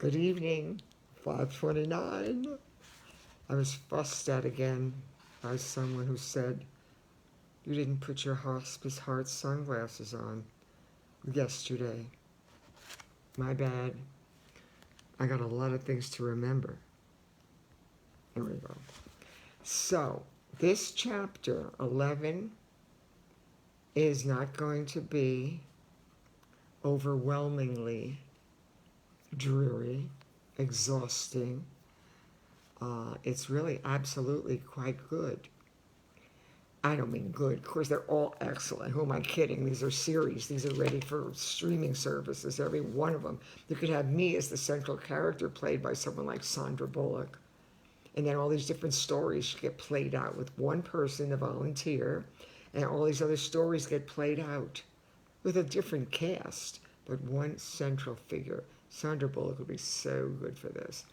Good evening, 5:29. I was fussed at again by someone who said, you didn't put your Hospice Heart sunglasses on yesterday. My bad. I got a lot of things to remember. Here we go. So, this chapter 11 is not going to be overwhelmingly dreary, exhausting. It's really absolutely quite good. I don't mean good. Of course, they're all excellent. Who am I kidding? These are series. These are ready for streaming services, every one of them. You could have me as the central character played by someone like Sandra Bullock. And then all these different stories get played out with one person, a volunteer, and all these other stories get played out with a different cast, but one central figure. Sandra Bullock would be so good for this.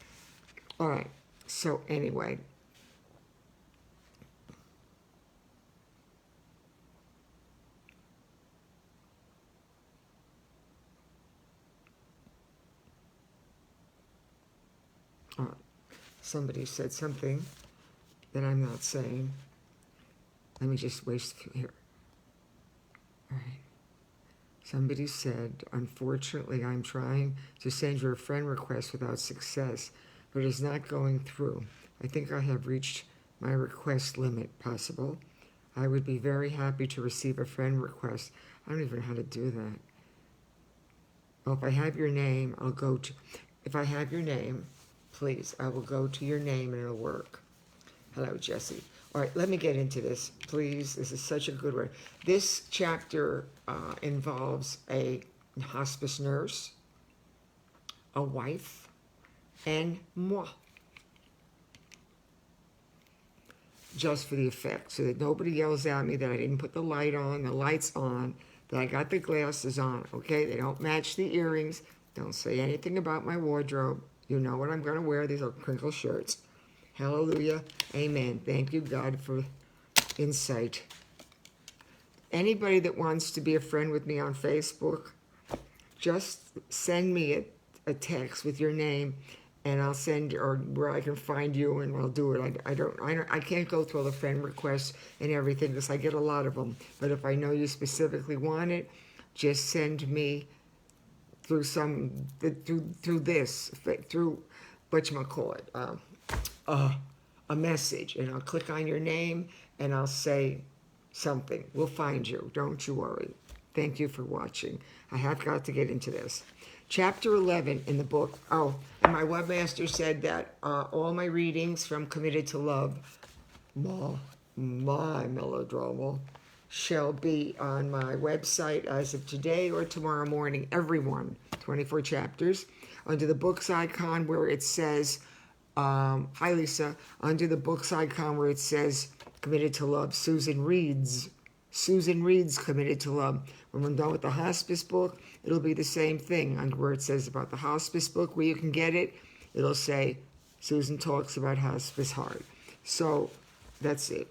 All right, so anyway. Somebody said something that I'm not saying. Let me just waste here. All right. Somebody said, unfortunately, I'm trying to send you a friend request without success, but it's not going through. I think I have reached my request limit possible. I would be very happy to receive a friend request. I don't even know how to do that. Well, if I have your name, I'll go to, if I have your name, please, I will go to your name and it'll work. Hello, Jesse. All right, let me get into this, please. This is such a good one. This chapter involves a hospice nurse, a wife, and moi. Just for the effect, so that nobody yells at me that I didn't put the light on, the lights on, that I got the glasses on, okay? They don't match the earrings. Don't say anything about my wardrobe. You know what I'm going to wear. These are crinkle shirts. Hallelujah. Amen. Thank you, God, for insight. Anybody that wants to be a friend with me on Facebook, just send me a text with your name, and I'll send, or where I can find you, and I'll do it. I can't go through all the friend requests and everything because I get a lot of them. But if I know you specifically want it, just send me through whatchamacallit, a message, and I'll click on your name and I'll say something. We'll find you. Don't you worry. Thank you for watching. I have got to get into this. Chapter 11 in the book. Oh, and my webmaster said that all my readings from Committed to Love, my melodrama, shall be on my website as of today or tomorrow morning. Everyone, 24 chapters. Under the books icon where it says, hi Lisa, under the books icon where it says Committed to Love, Susan Reed's Committed to Love. When I'm done with the hospice book, it'll be the same thing. Under where it says about the hospice book, where you can get it, it'll say Susan talks about Hospice Heart. So that's it.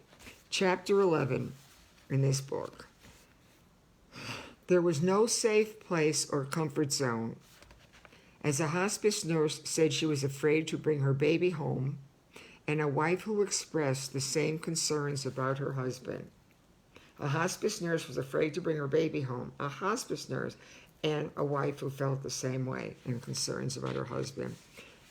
Chapter 11 in this book. There was no safe place or comfort zone. As a hospice nurse said she was afraid to bring her baby home, and a wife who expressed the same concerns about her husband. A hospice nurse was afraid to bring her baby home. A hospice nurse and a wife who felt the same way and concerns about her husband.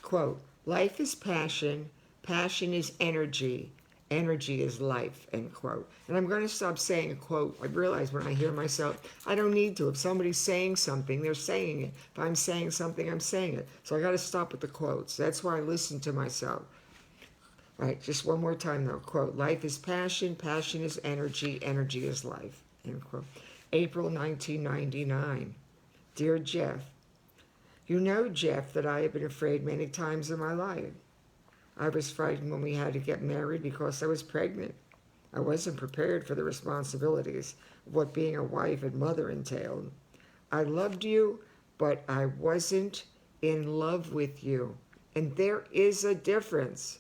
Quote, life is passion, passion is energy, energy is life, end quote. And I'm going to stop saying a quote. I realize when I hear myself, I don't need to. If somebody's saying something, they're saying it. If I'm saying something, I'm saying it. So I got to stop with the quotes. That's why I listen to myself. All right, just one more time though. Quote, life is passion, passion is energy, energy is life, end quote. April 1999. Dear Jeff, you know, Jeff, that I have been afraid many times in my life. I was frightened when we had to get married because I was pregnant. I wasn't prepared for the responsibilities of what being a wife and mother entailed. I loved you, but I wasn't in love with you. And there is a difference.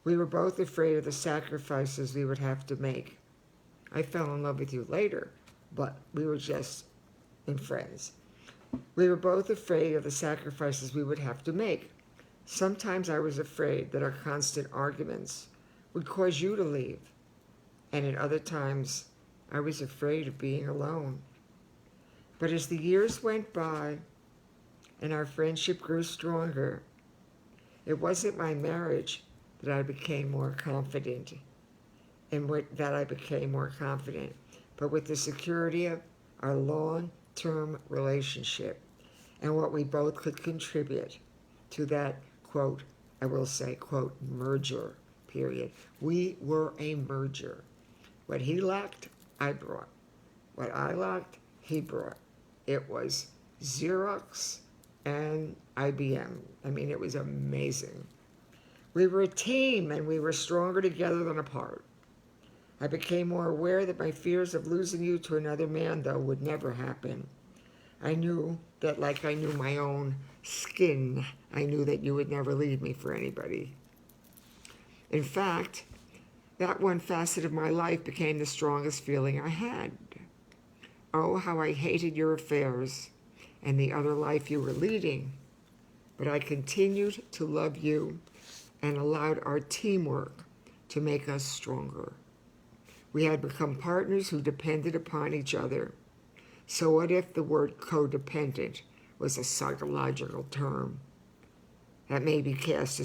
We were both afraid of the sacrifices we would have to make. I fell in love with you later, but we were just friends. We were both afraid of the sacrifices we would have to make. Sometimes I was afraid that our constant arguments would cause you to leave, and at other times I was afraid of being alone. But as the years went by and our friendship grew stronger, it wasn't my marriage that I became more confident, but with the security of our long-term relationship and what we both could contribute to that, quote, I will say, quote, merger, period. We were a merger. What he lacked, I brought. What I lacked, he brought. It was Xerox and IBM. I mean, it was amazing. We were a team, and we were stronger together than apart. I became more aware that my fears of losing you to another man, though, would never happen. I knew that, like I knew my own skin, I knew that you would never leave me for anybody. In fact, that one facet of my life became the strongest feeling I had. Oh, how I hated your affairs and the other life you were leading. But I continued to love you and allowed our teamwork to make us stronger. We had become partners who depended upon each other. So what if the word codependent was a psychological term that maybe cast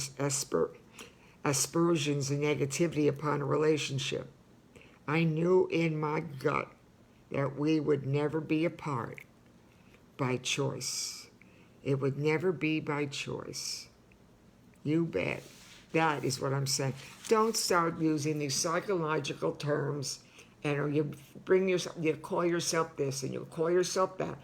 aspersions and negativity upon a relationship? I knew in my gut that we would never be apart by choice. It would never be by choice. You bet. That is what I'm saying. Don't start using these psychological terms, and you call yourself this and you call yourself that.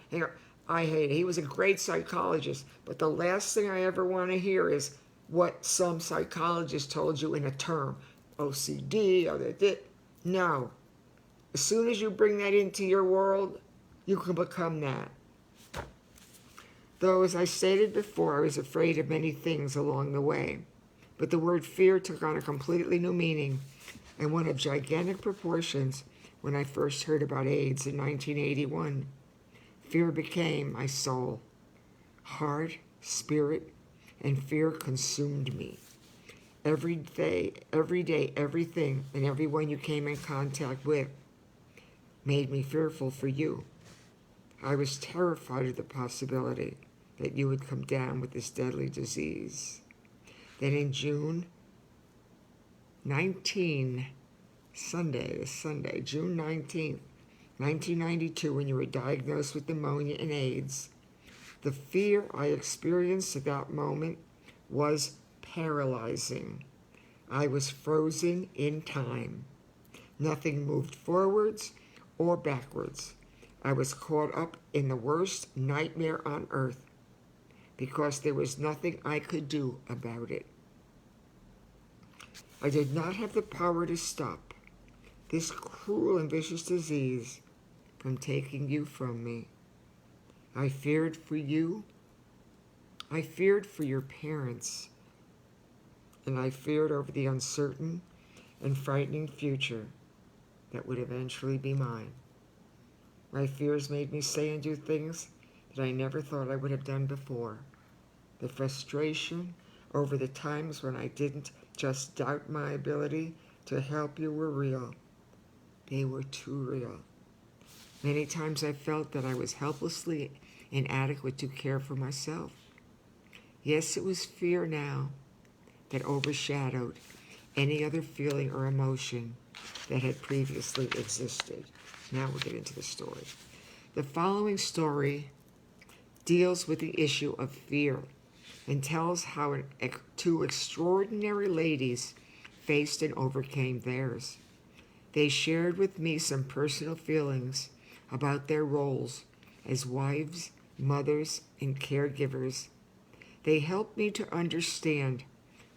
I hate it. He was a great psychologist, but the last thing I ever want to hear is what some psychologist told you in a term. OCD, or that. No. As soon as you bring that into your world, you can become that. Though, as I stated before, I was afraid of many things along the way. But the word fear took on a completely new meaning and one of gigantic proportions when I first heard about AIDS in 1981. Fear became my soul. Heart, spirit, and fear consumed me. Every day, everything and everyone you came in contact with made me fearful for you. I was terrified of the possibility that you would come down with this deadly disease. Then in June 19th, June 19th, 1992, when you were diagnosed with pneumonia and AIDS, the fear I experienced at that moment was paralyzing. I was frozen in time. Nothing moved forwards or backwards. I was caught up in the worst nightmare on earth because there was nothing I could do about it. I did not have the power to stop this cruel and vicious disease from taking you from me. I feared for you. I feared for your parents. And I feared over the uncertain and frightening future that would eventually be mine. My fears made me say and do things that I never thought I would have done before. The frustration over the times when I didn't just doubt my ability to help you were real. They were too real. Many times I felt that I was helplessly inadequate to care for myself. Yes, it was fear now that overshadowed any other feeling or emotion that had previously existed. Now we'll get into the story. The following story deals with the issue of fear and tells how two extraordinary ladies faced and overcame theirs. They shared with me some personal feelings about their roles as wives, mothers, and caregivers. They helped me to understand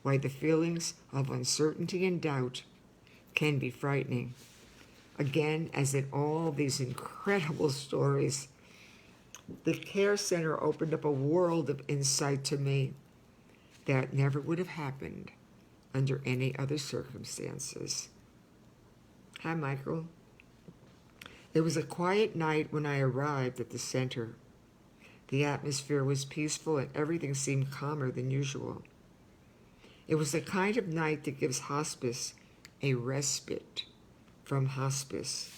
why the feelings of uncertainty and doubt can be frightening. Again, as in all these incredible stories, the care center opened up a world of insight to me that never would have happened under any other circumstances. Hi, Michael. It was a quiet night when I arrived at the center. The atmosphere was peaceful and everything seemed calmer than usual. It was the kind of night that gives hospice a respite from hospice.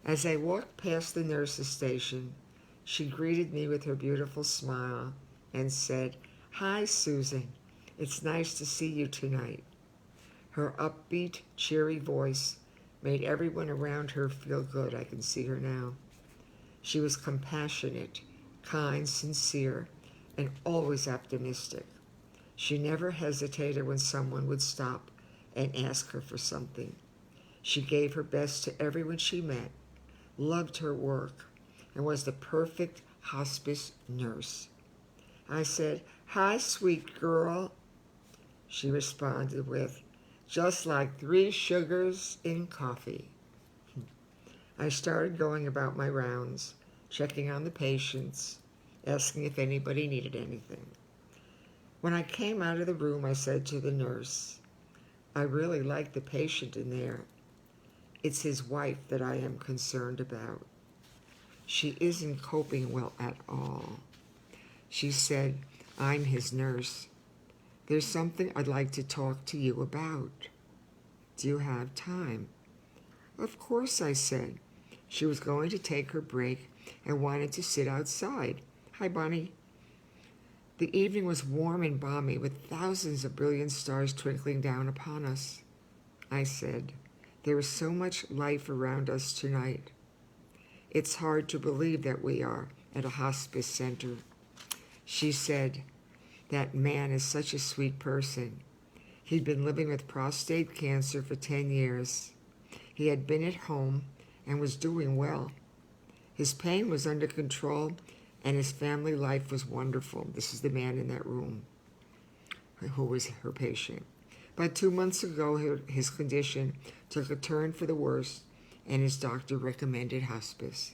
As I walked past the nurse's station, she greeted me with her beautiful smile and said, "Hi, Susan. It's nice to see you tonight." Her upbeat, cheery voice made everyone around her feel good. I can see her now. She was compassionate, kind, sincere, and always optimistic. She never hesitated when someone would stop and ask her for something. She gave her best to everyone she met, loved her work, and was the perfect hospice nurse. I said, "Hi, sweet girl." She responded with, "Just like 3 sugars in coffee." I started going about my rounds, checking on the patients, asking if anybody needed anything. When I came out of the room, I said to the nurse, "I really like the patient in there. It's his wife that I am concerned about. She isn't coping well at all." She said, "I'm his nurse. There's something I'd like to talk to you about. Do you have time?" "Of course," I said. She was going to take her break and wanted to sit outside. "Hi, Bonnie." The evening was warm and balmy with thousands of brilliant stars twinkling down upon us. I said, "There is so much life around us tonight. It's hard to believe that we are at a hospice center." She said, "That man is such a sweet person. He'd been living with prostate cancer for 10 years. He had been at home and was doing well. His pain was under control and his family life was wonderful." This is the man in that room who was her patient. But 2 months ago, his condition took a turn for the worse and his doctor recommended hospice.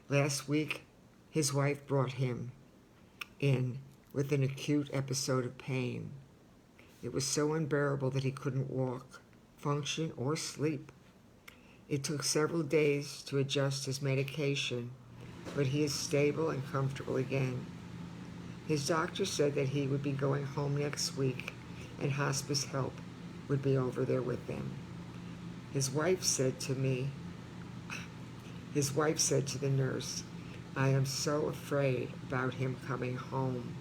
Last week, his wife brought him in with an acute episode of pain. It was so unbearable that he couldn't walk, function, or sleep. It took several days to adjust his medication, but he is stable and comfortable again. His doctor said that he would be going home next week and hospice help would be over there with them. His wife said to the nurse, "I am so afraid about him coming home.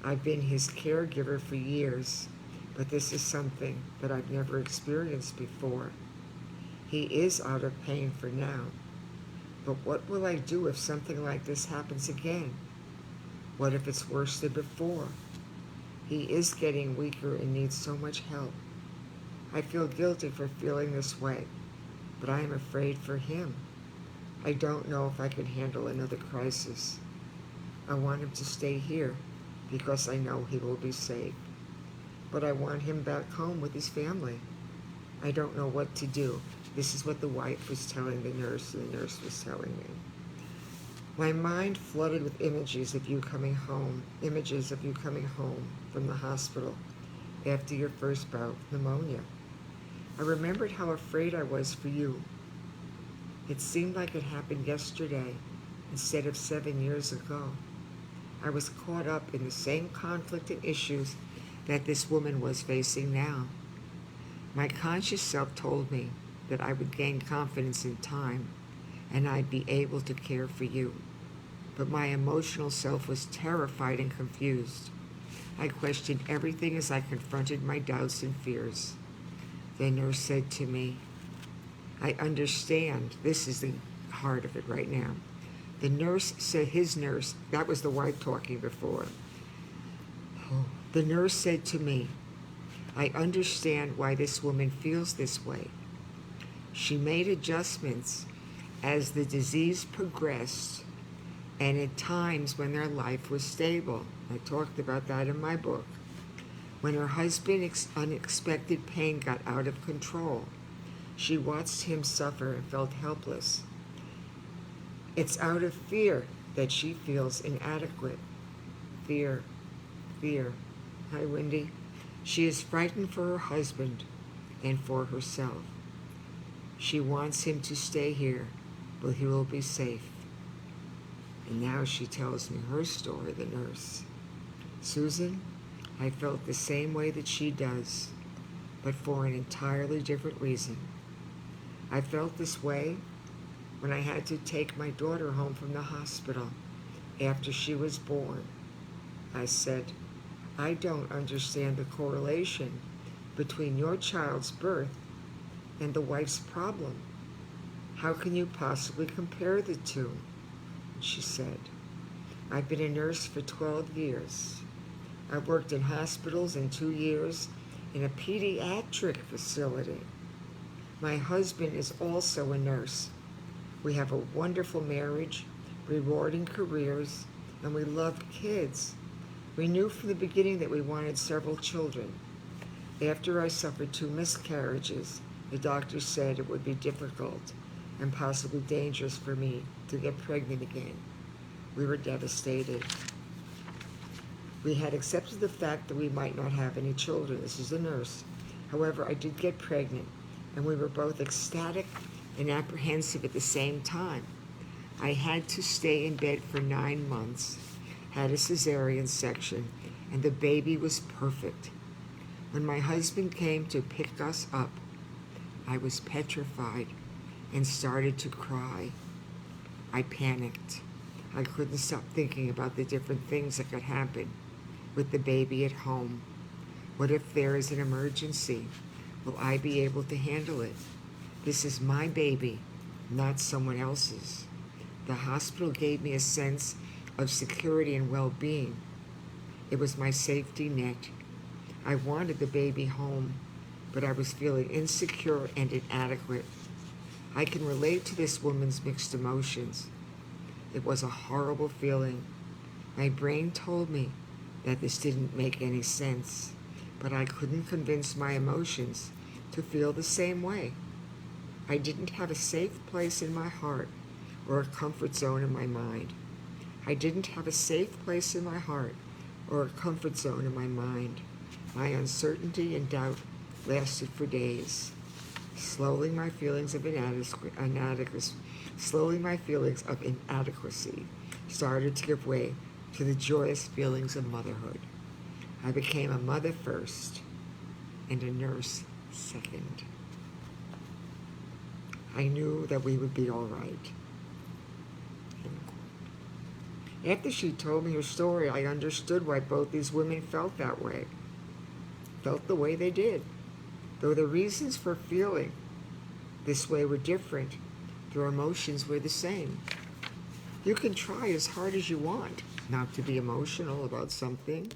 I've been his caregiver for years, but this is something that I've never experienced before. He is out of pain for now, but what will I do if something like this happens again? What if it's worse than before? He is getting weaker and needs so much help. I feel guilty for feeling this way, but I am afraid for him. I don't know if I can handle another crisis. I want him to stay here because I know he will be safe, but I want him back home with his family. I don't know what to do." This is what the wife was telling the nurse, and the nurse was telling me. My mind flooded with images of you coming home from the hospital after your first bout of pneumonia. I remembered how afraid I was for you. It seemed like it happened yesterday instead of 7 years ago. I was caught up in the same conflict and issues that this woman was facing now. My conscious self told me that I would gain confidence in time and I'd be able to care for you. But my emotional self was terrified and confused. I questioned everything as I confronted my doubts and fears. The nurse said to me, "I understand." This is the heart of it right now. The nurse said, that was the wife talking before. The nurse said to me, "I understand why this woman feels this way. She made adjustments as the disease progressed and at times when their life was stable." I talked about that in my book. When her husband's unexpected pain got out of control, she watched him suffer and felt helpless. It's out of fear that she feels inadequate. Fear. Hi, Wendy. She is frightened for her husband and for herself. She wants him to stay here, but he will be safe. And now she tells me her story, the nurse. Susan, I felt the same way that she does, but for an entirely different reason. I felt this way when I had to take my daughter home from the hospital after she was born. I said, I don't understand the correlation between your child's birth and the wife's problem. How can you possibly compare the two? She said, I've been a nurse for 12 years. I've worked in hospitals and 2 years in a pediatric facility. My husband is also a nurse. We have a wonderful marriage, rewarding careers, and we love kids. We knew from the beginning that we wanted several children. After I suffered 2 miscarriages, the doctor said it would be difficult and possibly dangerous for me to get pregnant again. We were devastated. We had accepted the fact that we might not have any children. This is a nurse. However, I did get pregnant, and we were both ecstatic and apprehensive at the same time. I had to stay in bed for 9 months, had a cesarean section, and the baby was perfect. When my husband came to pick us up, I was petrified and started to cry. I panicked. I couldn't stop thinking about the different things that could happen with the baby at home. What if there is an emergency? Will I be able to handle it? This is my baby, not someone else's. The hospital gave me a sense of security and well-being. It was my safety net. I wanted the baby home, but I was feeling insecure and inadequate. I can relate to this woman's mixed emotions. It was a horrible feeling. My brain told me that this didn't make any sense, but I couldn't convince my emotions to feel the same way. I didn't have a safe place in my heart or a comfort zone in my mind. I didn't have a safe place in my heart or a comfort zone in my mind. My uncertainty and doubt lasted for days. Slowly my feelings of inadequacy started to give way to the joyous feelings of motherhood. I became a mother first and a nurse second. I knew that we would be all right. After she told me her story, I understood why both these women felt that way, felt the way they did. Though the reasons for feeling this way were different, their emotions were the same. You can try as hard as you want not to be emotional about something.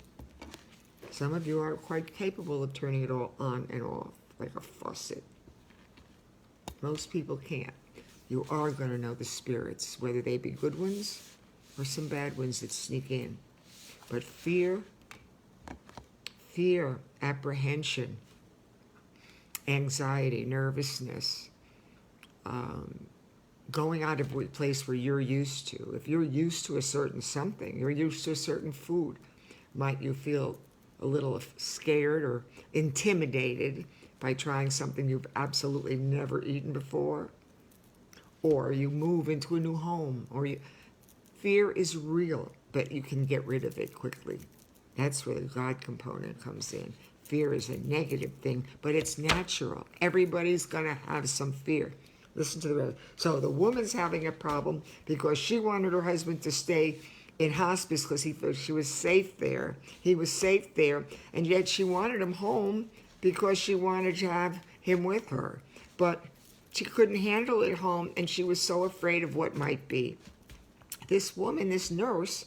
Some of you are quite capable of turning it all on and off like a faucet. Most people can't. You are going to know the spirits, whether they be good ones or some bad ones that sneak in. But fear, apprehension, anxiety, nervousness, going out of a place where you're used to. If you're used to a certain something, you're used to a certain food, might you feel a little scared or intimidated by trying something you've absolutely never eaten before? Or you move into a new home, fear is real, but you can get rid of it quickly. That's where the God component comes in. Fear is a negative thing, but it's natural. Everybody's going to have some fear. Listen to the rest. So the woman's having a problem because she wanted her husband to stay in hospice because he thought she was safe there. He was safe there, and yet she wanted him home because she wanted to have him with her. But she couldn't handle it at home, and she was so afraid of what might be. This woman, this nurse,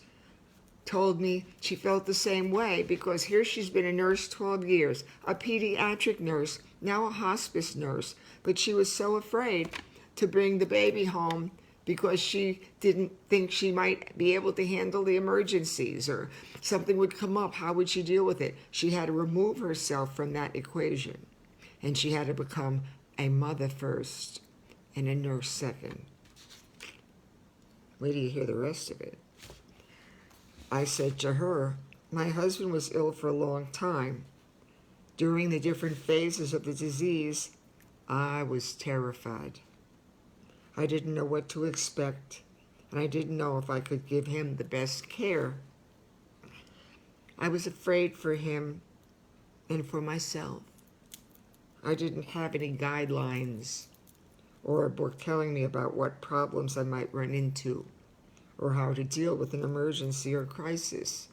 told me she felt the same way because here she's been a nurse 12 years, a pediatric nurse, now a hospice nurse, but she was so afraid to bring the baby home because she didn't think she might be able to handle the emergencies or something would come up. How would she deal with it? She had to remove herself from that equation, and she had to become a mother first and a nurse second. Wait till you hear the rest of it. I said to her, my husband was ill for a long time. During the different phases of the disease, I was terrified. I didn't know what to expect. and I didn't know if I could give him the best care. I was afraid for him and for myself. I didn't have any guidelines or a book telling me about what problems I might run into or how to deal with an emergency or crisis.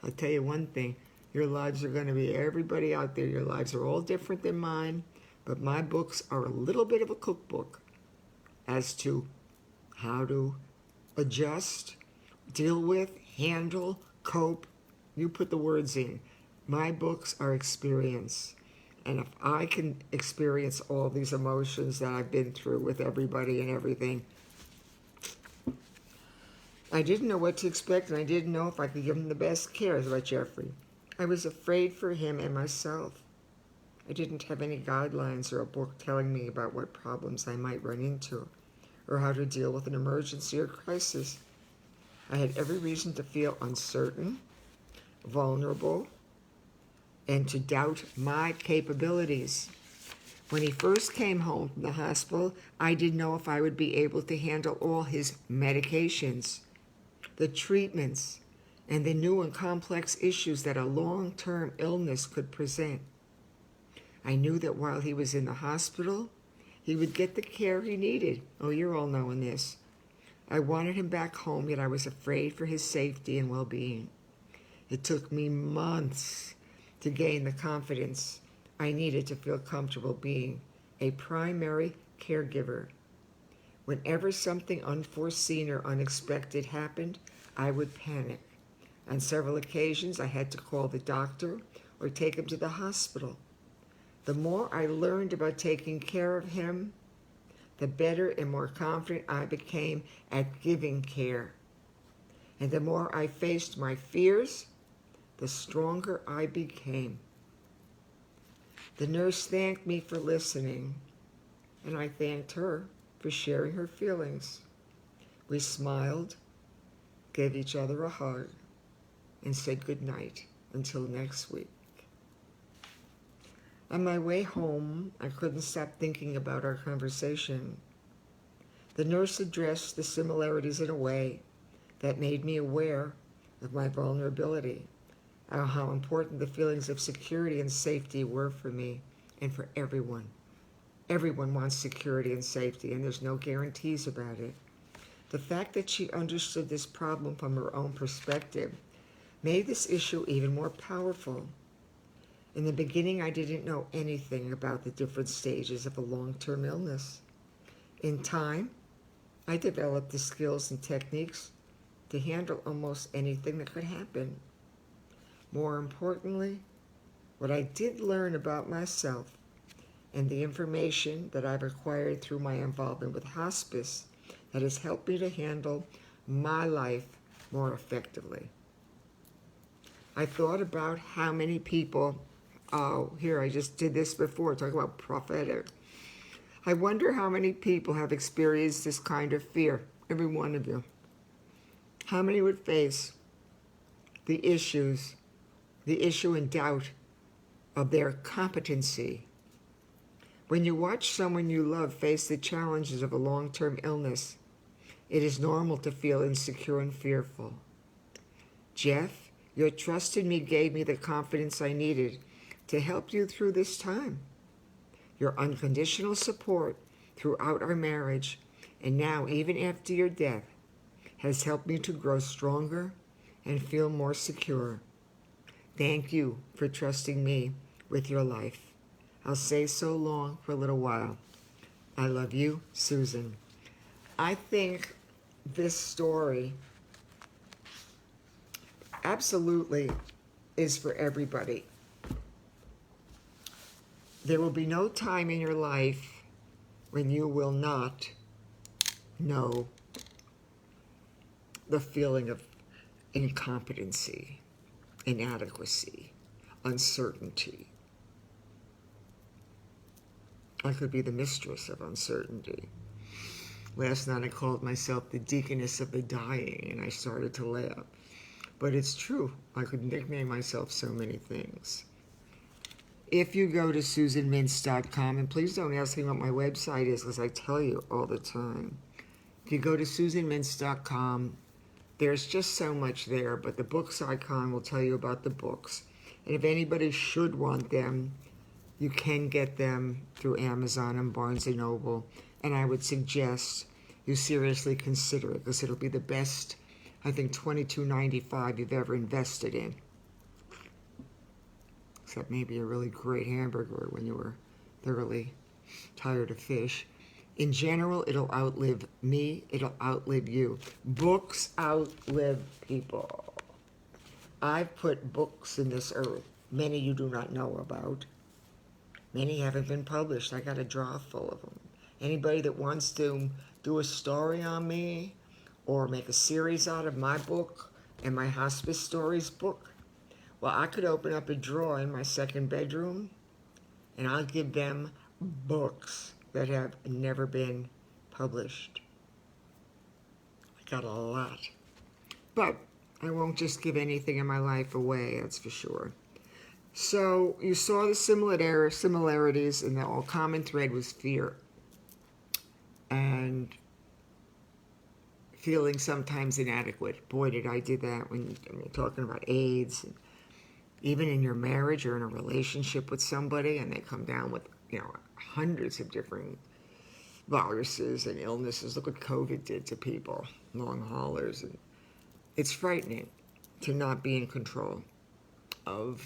I'll tell you one thing, your lives are going to be everybody out there. Your lives are all different than mine, but my books are a little bit of a cookbook as to how to adjust, deal with, handle, cope. You put the words in. My books are experience. And if I can experience all these emotions that I've been through with everybody and everything, I didn't know what to expect, and I didn't know if I could give him the best care, about Jeffrey. I was afraid for him and myself. I didn't have any guidelines or a book telling me about what problems I might run into or how to deal with an emergency or crisis. I had every reason to feel uncertain, vulnerable, and to doubt my capabilities. When he first came home from the hospital, I didn't know if I would be able to handle all his medications, the treatments, and the new and complex issues that a long-term illness could present. I knew that while he was in the hospital, he would get the care he needed. Oh, you're all knowing this. I wanted him back home, yet I was afraid for his safety and well-being. It took me months to gain the confidence I needed to feel comfortable being a primary caregiver. Whenever something unforeseen or unexpected happened, I would panic. On several occasions, I had to call the doctor or take him to the hospital. The more I learned about taking care of him, the better and more confident I became at giving care. And the more I faced my fears, the stronger I became. The nurse thanked me for listening, and I thanked her for sharing her feelings. We smiled, gave each other a hug, and said goodnight until next week. On my way home, I couldn't stop thinking about our conversation. The nurse addressed the similarities in a way that made me aware of my vulnerability, how important the feelings of security and safety were for me and for everyone. Everyone wants security and safety, and there's no guarantees about it. The fact that she understood this problem from her own perspective made this issue even more powerful. In the beginning, I didn't know anything about the different stages of a long-term illness. In time, I developed the skills and techniques to handle almost anything that could happen. More importantly, what I did learn about myself and the information that I've acquired through my involvement with hospice that has helped me to handle my life more effectively. I thought about how many people, I just did this before, talk about prophetic. I wonder how many people have experienced this kind of fear, every one of you. How many would face the issue and doubt of their competency? When you watch someone you love face the challenges of a long-term illness, it is normal to feel insecure and fearful. Jeff, your trust in me gave me the confidence I needed to help you through this time. Your unconditional support throughout our marriage, and now even after your death, has helped me to grow stronger and feel more secure. Thank you for trusting me with your life. I'll say so long for a little while. I love you, Susan. I think this story absolutely is for everybody. There will be no time in your life when you will not know the feeling of incompetency, inadequacy, uncertainty. I could be the mistress of uncertainty. Last night I called myself the deaconess of the dying, and I started to laugh. But it's true. I could nickname myself so many things. If you go to SusanMintz.com, and please don't ask me what my website is, because I tell you all the time. If you go to susanmintz.com, there's just so much there, but the books icon will tell you about the books. And if anybody should want them, you can get them through Amazon and Barnes & Noble. And I would suggest you seriously consider it, because it'll be the best, I think, $22.95 you've ever invested in. Except maybe a really great hamburger when you were thoroughly tired of fish. In general, it'll outlive me. It'll outlive you. Books outlive people. I've put books in this earth, many you do not know about. Many haven't been published. I got a drawer full of them. Anybody that wants to do a story on me or make a series out of my book and my Hospice Stories book, well, I could open up a drawer in my second bedroom and I'll give them books that have never been published. I got a lot. But I won't just give anything in my life away, that's for sure. So you saw the similarities, and the all common thread was fear. And feeling sometimes inadequate. Boy, did I do that when you're talking about AIDS. And even in your marriage or in a relationship with somebody, and they come down with, hundreds of different viruses and illnesses. Look what COVID did to people, long haulers. And it's frightening to not be in control of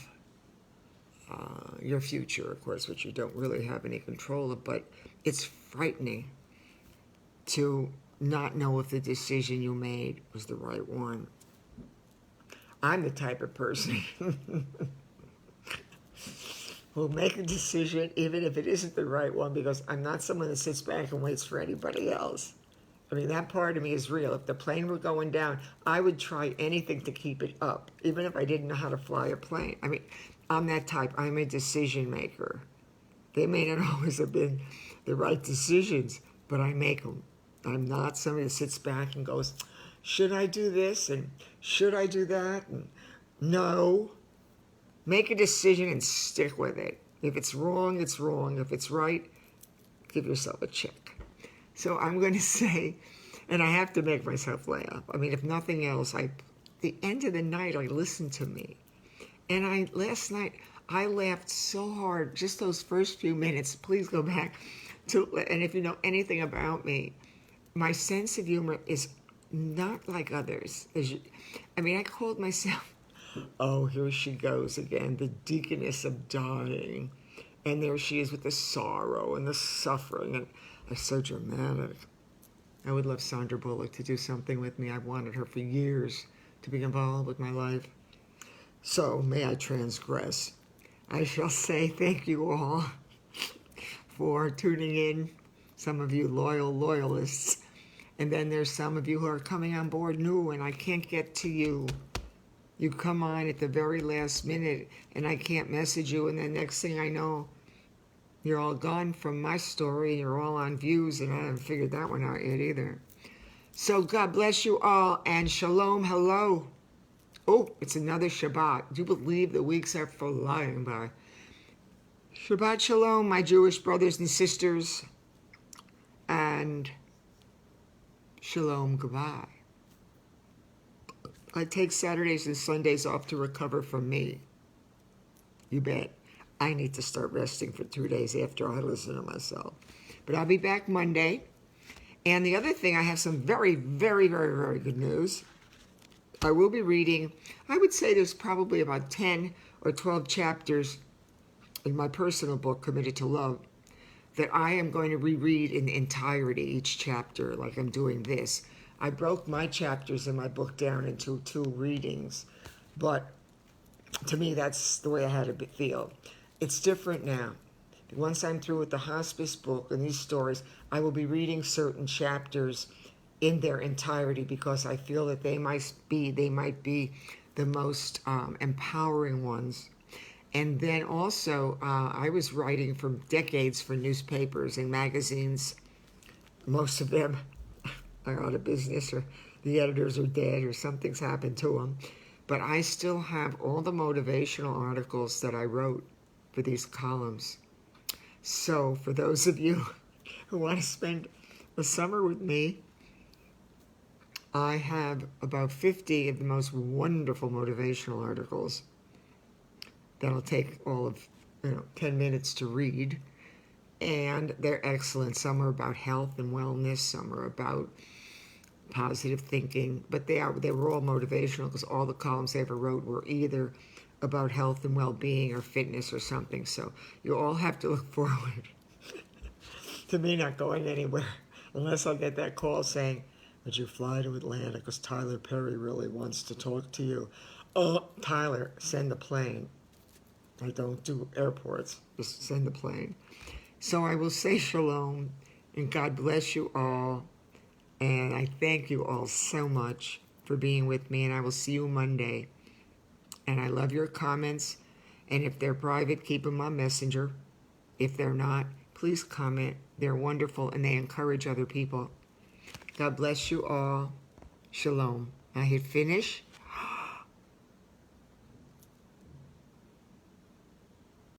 your future, of course, which you don't really have any control of, but it's frightening to not know if the decision you made was the right one. I'm the type of person who'll make a decision even if it isn't the right one, because I'm not someone that sits back and waits for anybody else. I mean, that part of me is real. If the plane were going down, I would try anything to keep it up, even if I didn't know how to fly a plane. I mean, I'm that type. I'm a decision maker. They may not always have been the right decisions, but I make them. I'm not somebody that sits back and goes, should I do this and should I do that? And no. Make a decision and stick with it. If it's wrong, it's wrong. If it's right, give yourself a check. So I'm going to say, and I have to make myself laugh. I mean, if nothing else, the end of the night, I listened to me. And last night, I laughed so hard, just those first few minutes. Please go back and if you know anything about me, my sense of humor is not like others. I called myself, oh, here she goes again, the deaconess of dying. And there she is with the sorrow and the suffering. And it's so dramatic. I would love Sandra Bullock to do something with me. I've wanted her for years to be involved with my life. So may I transgress. I shall say thank you all for tuning in, some of you loyalists. And then there's some of you who are coming on board new, and I can't get to you. You come on at the very last minute, and I can't message you, and then next thing I know, you're all gone from my story, and you're all on views, and I haven't figured that one out yet either. So God bless you all, and shalom, hello. Oh, it's another Shabbat. Do you believe the weeks are flying by? Shabbat shalom, my Jewish brothers and sisters, and shalom, goodbye. I take Saturdays and Sundays off to recover from me. You bet. I need to start resting for 2 days after I listen to myself. But I'll be back Monday. And the other thing, I have some very, very, very, very good news. I will be reading, I would say there's probably about 10 or 12 chapters in my personal book, Committed to Love, that I am going to reread in entirety, each chapter, like I'm doing this. I broke my chapters in my book down into 2 readings, but to me, that's the way I had to feel. It's different now. Once I'm through with the Hospice book and these stories, I will be reading certain chapters in their entirety, because I feel that they might be the most empowering ones. And then also, I was writing for decades for newspapers and magazines. Most of them are out of business, or the editors are dead, or something's happened to them. But I still have all the motivational articles that I wrote for these columns. So for those of you who want to spend a summer with me, I have about 50 of the most wonderful motivational articles that'll take all of 10 minutes to read. And they're excellent. Some are about health and wellness, some are about positive thinking, but they were all motivational because all the columns I ever wrote were either about health and well-being or fitness or something. So you all have to look forward to me not going anywhere unless I'll get that call saying, would you fly to Atlanta because Tyler Perry really wants to talk to you. Oh, Tyler, send the plane. I don't do airports, just send the plane. So I will say shalom and God bless you all. And I thank you all so much for being with me, and I will see you Monday. And I love your comments. And if they're private, keep them on Messenger. If they're not, please comment. They're wonderful and they encourage other people. God bless you all. Shalom. I hit finish.